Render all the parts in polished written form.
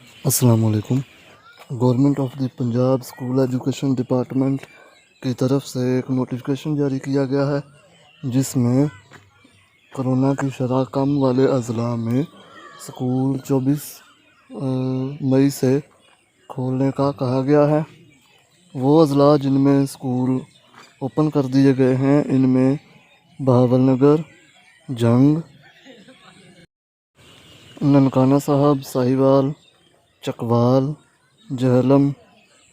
السلام علیکم۔ Government of the Punjab school education department کی طرف سے ایک نوٹیفیکیشن جاری کیا گیا ہے، جس میں کرونا کی شرح کم والے اضلاع میں اسکول 24 مئی سے کھولنے کا کہا گیا ہے۔ وہ اضلاع جن میں اسکول اوپن کر دیے گئے ہیں، ان میں بہاول نگر، جنگ، ننکانہ صاحب، ساہیوال، چکوال، جہلم،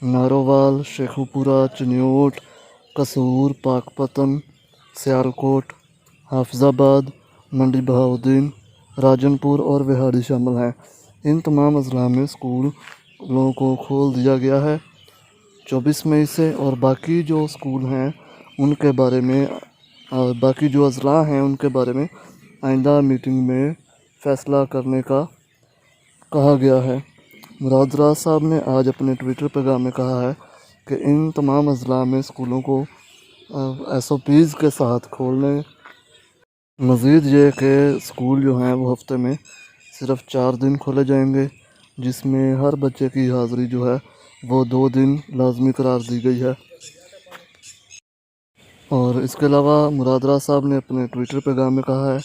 نارووال، شیخو پورہ، چنیوٹ، قصور، پاکپتن، سیالکوٹ، حافظ آباد، منڈی بہاؤدین، راجن پور اور وہاڑی شامل ہیں۔ ان تمام اضلاع میں اسکولوں کو کھول دیا گیا ہے 24 مئی سے، اور باقی جو اسکول ہیں ان کے بارے میں باقی جو اضلاع ہیں ان کے بارے میں آئندہ میٹنگ میں فیصلہ کرنے کا کہا گیا ہے۔ مراد راز صاحب نے آج اپنے ٹویٹر پیغام میں کہا ہے کہ ان تمام اضلاع میں اسکولوں کو SOPs کے ساتھ کھولنے، مزید یہ کہ اسکول جو ہیں وہ ہفتے میں صرف 4 دن کھولے جائیں گے، جس میں ہر بچے کی حاضری جو ہے وہ 2 دن لازمی قرار دی گئی ہے۔ اور اس کے علاوہ مراد راز صاحب نے اپنے ٹویٹر پیغام میں کہا ہے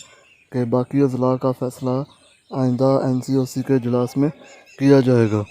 کہ باقی اضلاع کا فیصلہ آئندہ NCOC کے اجلاس میں کیا جائے گا۔